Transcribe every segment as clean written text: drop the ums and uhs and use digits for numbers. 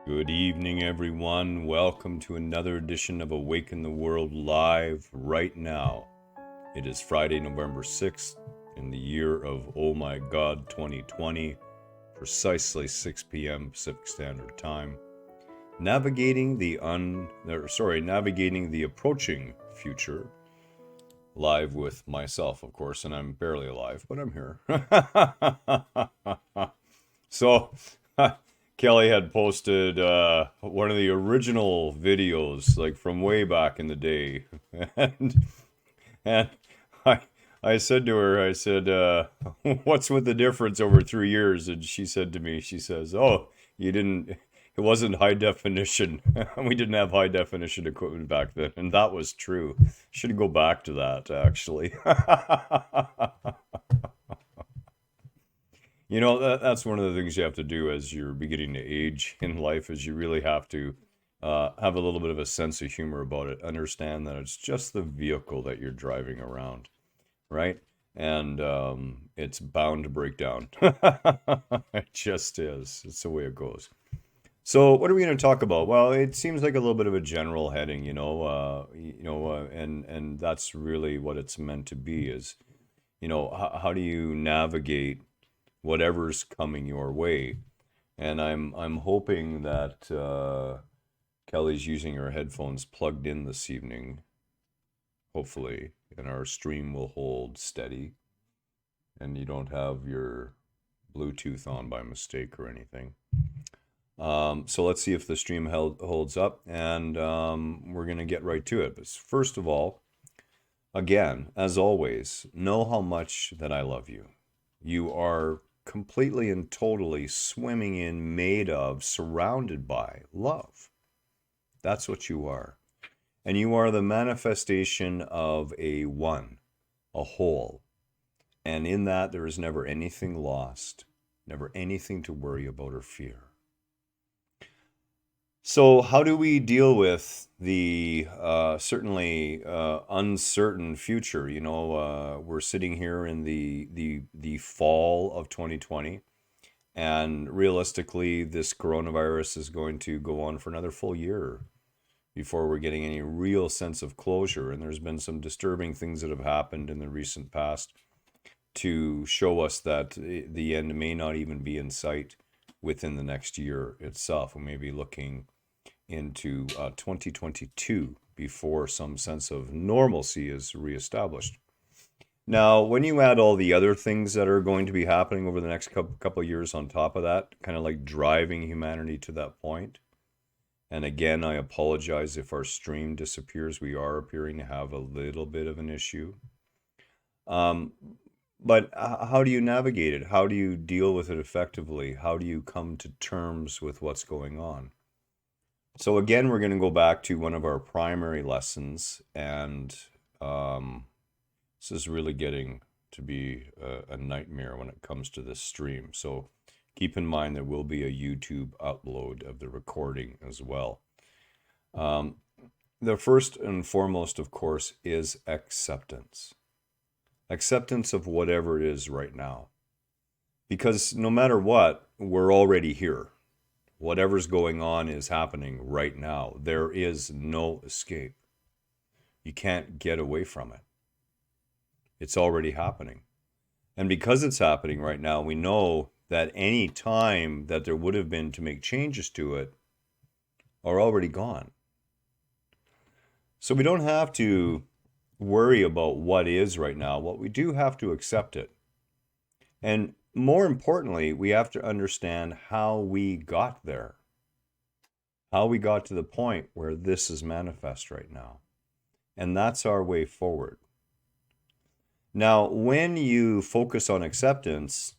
Good evening, everyone. Welcome to another edition of Awaken the World Live right now. It is Friday, November 6th, in the year of oh my God 2020, precisely 6 p.m. Pacific Standard Time. Navigating the approaching future. Live with myself, of course, and I'm barely alive, but I'm here. So, Kelly had posted one of the original videos, like from way back in the day, and and I I said to her, I said, "What's with the difference over 3 years?" And she said to me, she says, "Oh, you didn't. It wasn't high definition. We didn't have high definition equipment back then," and that was true. Should go back to that actually. That's one of the things you have to do as you're beginning to age in life is you really have to have a little bit of a sense of humor about it. Understand that it's just the vehicle that you're driving around, right? And it's bound to break down. It just is. It's the way it goes. So, what are we going to talk about? Well, it seems like a little bit of a general heading, and that's really what it's meant to be. Is how do you navigate whatever's coming your way? And I'm hoping that Kelly's using her headphones plugged in this evening, hopefully, and our stream will hold steady, and you don't have your Bluetooth on by mistake or anything. So let's see if the stream holds up, and we're going to get right to it. But first of all, again, as always, know how much that I love you. You are completely and totally swimming in, made of, surrounded by love. That's what you are. And you are the manifestation of a one, a whole. And in that, there is never anything lost, never anything to worry about or fear. So, how do we deal with the certainly uncertain future? We're sitting here in the fall of 2020, and realistically, this coronavirus is going to go on for another full year before we're getting any real sense of closure. And there's been some disturbing things that have happened in the recent past to show us that the end may not even be in sight within the next year itself. We may be looking into 2022 before some sense of normalcy is reestablished. Now, when you add all the other things that are going to be happening over the next couple of years on top of that, kind of like driving humanity to that point, and again, I apologize if our stream disappears. We are appearing to have a little bit of an issue. But how do you navigate it? How do you deal with it effectively? How do you come to terms with what's going on? So again, we're going to go back to one of our primary lessons, and this is really getting to be a nightmare when it comes to this stream. So keep in mind there will be a YouTube upload of the recording as well. The first and foremost, of course, is acceptance. Acceptance of whatever it is right now. Because no matter what, we're already here. Whatever's going on is happening right now. There is no escape. You can't get away from it. It's already happening. And because it's happening right now, we know that any time that there would have been to make changes to it are already gone. So we don't have to worry about what is right now. What we do have to accept it. And more importantly, we have to understand how we got there. How we got to the point where this is manifest right now. And that's our way forward. Now, when you focus on acceptance,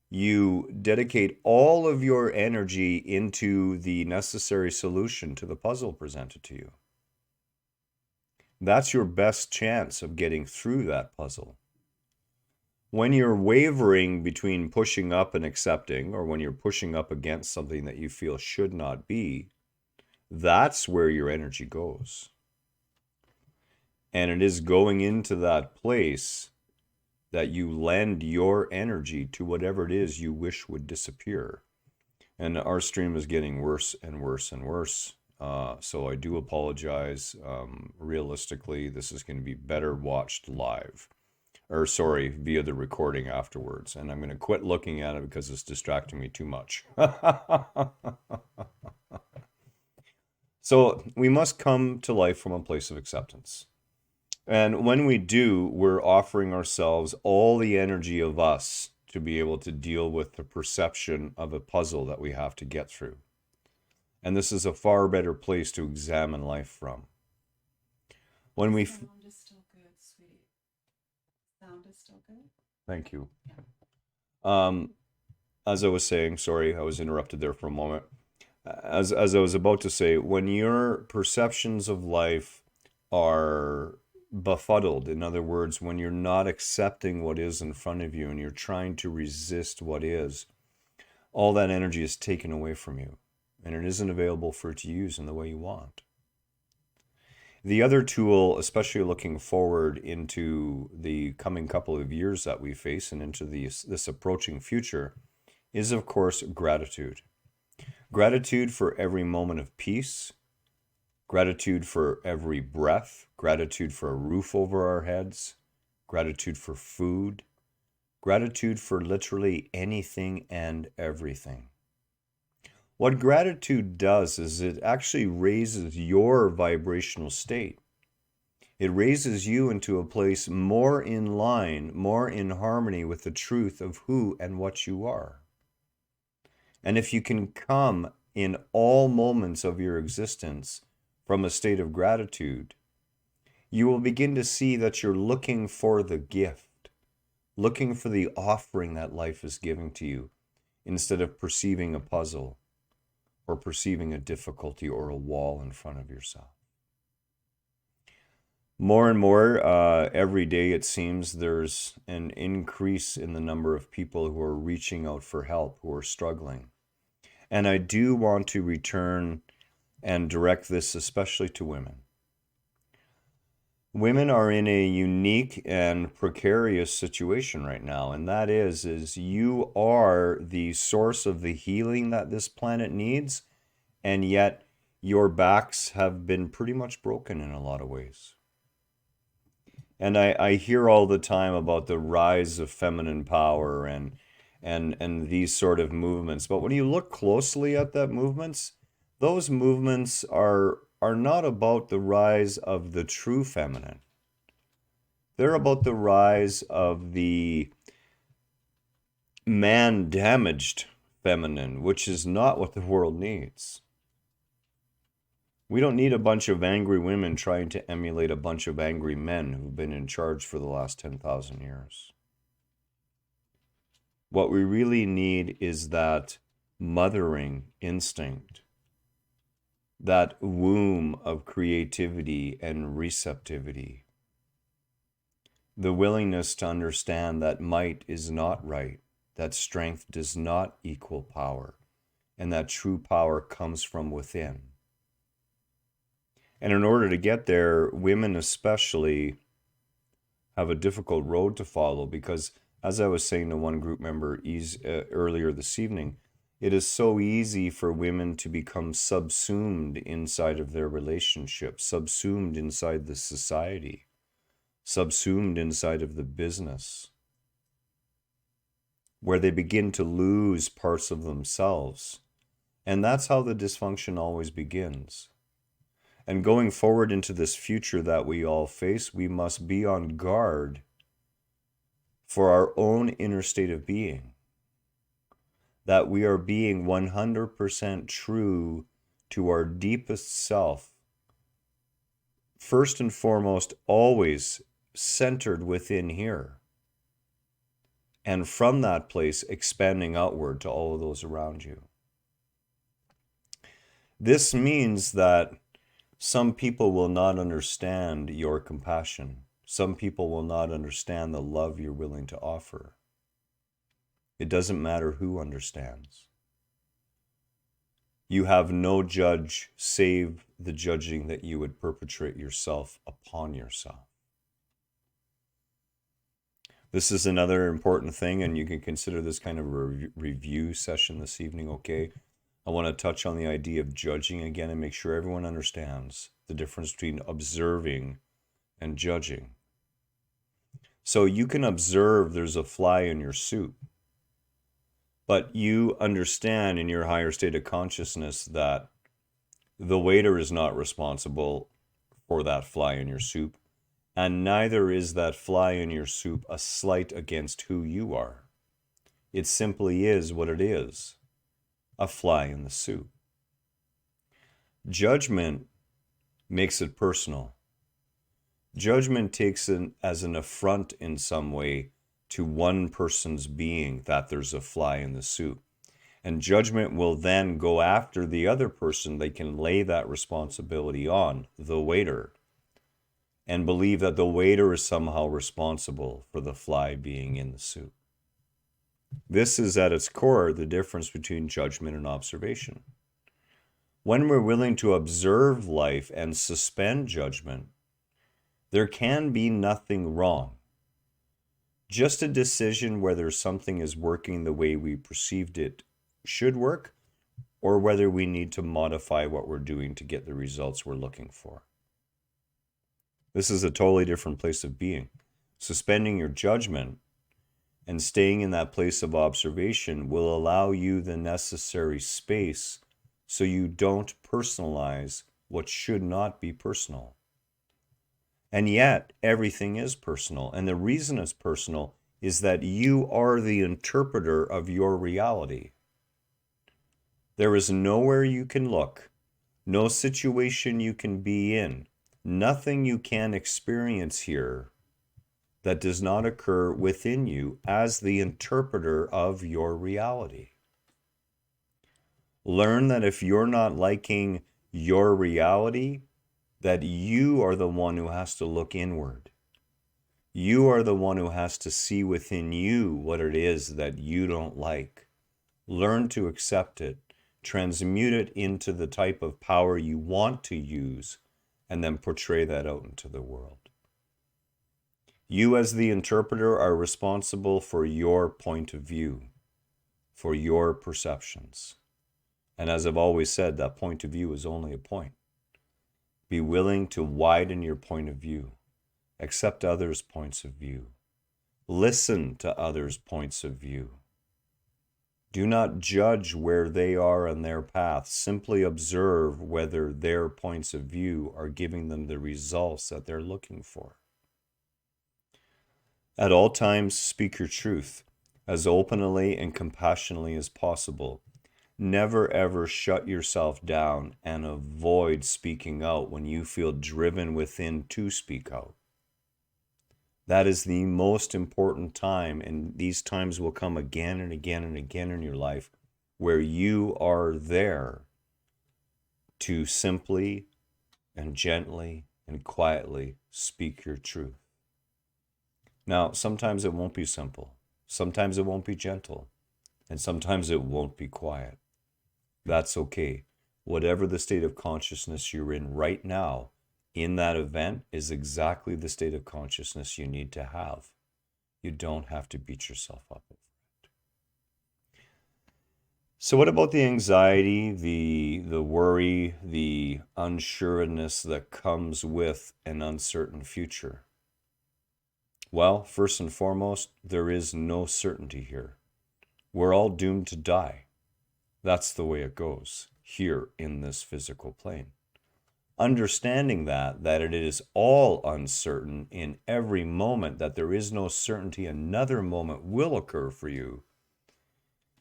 you dedicate all of your energy into the necessary solution to the puzzle presented to you. That's your best chance of getting through that puzzle. When you're wavering between pushing up and accepting, or when you're pushing up against something that you feel should not be, that's where your energy goes. And it is going into that place that you lend your energy to whatever it is you wish would disappear. And our stream is getting worse and worse and worse. So I do apologize. Realistically, this is going to be better watched live, or sorry, via the recording afterwards. And I'm going to quit looking at it because it's distracting me too much. So we must come to life from a place of acceptance. And when we do, we're offering ourselves all the energy of us to be able to deal with the perception of a puzzle that we have to get through. And this is a far better place to examine life from. When we... Sound is still good, sweetie. Sound is still good. Thank you. As I was saying, sorry, I was interrupted there for a moment. As I was about to say, when your perceptions of life are befuddled, in other words, when you're not accepting what is in front of you and you're trying to resist what is, all that energy is taken away from you and it isn't available for it to use in the way you want. The other tool, especially looking forward into the coming couple of years that we face and into this approaching future, is of course gratitude. Gratitude for every moment of peace, gratitude for every breath, gratitude for a roof over our heads, gratitude for food, gratitude for literally anything and everything. What gratitude does is it actually raises your vibrational state. It raises you into a place more in line, more in harmony with the truth of who and what you are. And if you can come in all moments of your existence from a state of gratitude, you will begin to see that you're looking for the gift, looking for the offering that life is giving to you, instead of perceiving a puzzle or perceiving a difficulty or a wall in front of yourself. More and more, every day it seems there's an increase in the number of people who are reaching out for help, who are struggling. And I do want to return and direct this especially to women. Women are in a unique and precarious situation right now, and that is you are the source of the healing that this planet needs, and yet your backs have been pretty much broken in a lot of ways. And I hear all the time about the rise of feminine power and these sort of movements. But when you look closely at that movements, those movements are not about the rise of the true feminine. They're about the rise of the man-damaged feminine, which is not what the world needs. We don't need a bunch of angry women trying to emulate a bunch of angry men who've been in charge for the last 10,000 years. What we really need is that mothering instinct, that womb of creativity and receptivity, the willingness to understand that might is not right, that strength does not equal power, and that true power comes from within. And in order to get there, women especially have a difficult road to follow because, as I was saying to one group member earlier this evening, it is so easy for women to become subsumed inside of their relationship, subsumed inside the society, subsumed inside of the business, where they begin to lose parts of themselves. And that's how the dysfunction always begins. And going forward into this future that we all face, we must be on guard for our own inner state of being. That we are being 100% true to our deepest self. First and foremost, always centered within here. And from that place, expanding outward to all of those around you. This means that some people will not understand your compassion. Some people will not understand the love you're willing to offer. It doesn't matter who understands. You have no judge save the judging that you would perpetrate yourself upon yourself. This is another important thing, and you can consider this kind of a review session this evening, okay? I want to touch on the idea of judging again and make sure everyone understands the difference between observing and judging. So you can observe there's a fly in your soup, but you understand in your higher state of consciousness that the waiter is not responsible for that fly in your soup, and neither is that fly in your soup a slight against who you are. It simply is what it is, a fly in the soup. Judgment makes it personal. Judgment takes it as an affront in some way to one person's being that there's a fly in the soup. And judgment will then go after the other person they can lay that responsibility on, the waiter, and believe that the waiter is somehow responsible for the fly being in the soup. This is at its core the difference between judgment and observation. When we're willing to observe life and suspend judgment, there can be nothing wrong. Just a decision whether something is working the way we perceived it should work, or whether we need to modify what we're doing to get the results we're looking for. This is a totally different place of being. Suspending your judgment and staying in that place of observation will allow you the necessary space so you don't personalize what should not be personal. And yet, everything is personal. And the reason it's personal is that you are the interpreter of your reality. There is nowhere you can look, no situation you can be in, nothing you can experience here that does not occur within you as the interpreter of your reality. Learn that if you're not liking your reality, that you are the one who has to look inward. You are the one who has to see within you what it is that you don't like. Learn to accept it, transmute it into the type of power you want to use, and then portray that out into the world. You as the interpreter are responsible for your point of view, for your perceptions. And as I've always said, that point of view is only a point. Be willing to widen your point of view. Accept others' points of view. Listen to others' points of view. Do not judge where they are on their path. Simply observe whether their points of view are giving them the results that they're looking for. At all times, speak your truth as openly and compassionately as possible. Never ever shut yourself down and avoid speaking out when you feel driven within to speak out. That is the most important time, and these times will come again and again and again in your life where you are there to simply and gently and quietly speak your truth. Now, sometimes it won't be simple. Sometimes it won't be gentle. And sometimes it won't be quiet. That's okay. Whatever the state of consciousness you're in right now, in that event, is exactly the state of consciousness you need to have. You don't have to beat yourself up over it. So what about the anxiety, the worry, the unsureness that comes with an uncertain future? Well, first and foremost, there is no certainty here. We're all doomed to die. That's the way it goes here in this physical plane. Understanding that it is all uncertain in every moment, that there is no certainty another moment will occur for you,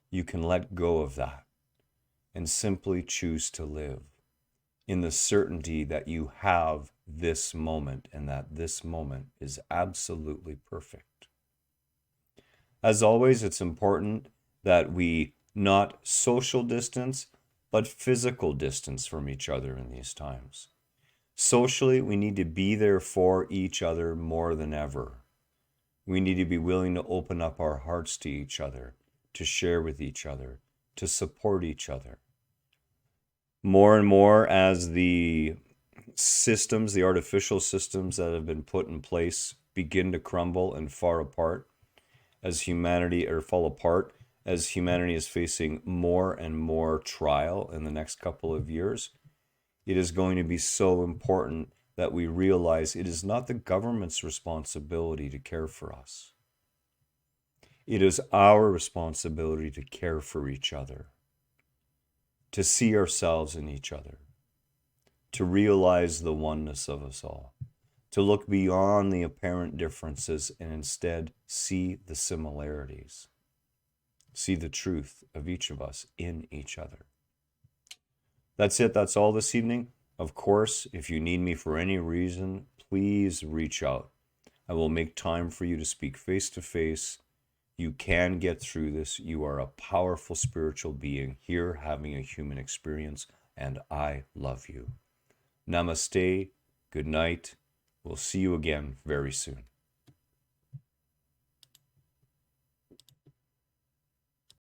you can let go of that and simply choose to live in the certainty that you have this moment and that this moment is absolutely perfect. As always, it's important that we not social distance, but physical distance from each other in these times. Socially, we need to be there for each other more than ever. We need to be willing to open up our hearts to each other, to share with each other, to support each other. More and more as the systems, the artificial systems that have been put in place begin to crumble and fall apart, as humanity fall apart, as humanity is facing more and more trial in the next couple of years, it is going to be so important that we realize it is not the government's responsibility to care for us. It is our responsibility to care for each other, to see ourselves in each other, to realize the oneness of us all, to look beyond the apparent differences and instead see the similarities, see the truth of each of us in each other. That's it. That's all this evening. Of course, if you need me for any reason, please reach out. I will make time for you to speak face to face. You can get through this. You are a powerful spiritual being here having a human experience, and I love you. Namaste. Good night. We'll see you again very soon.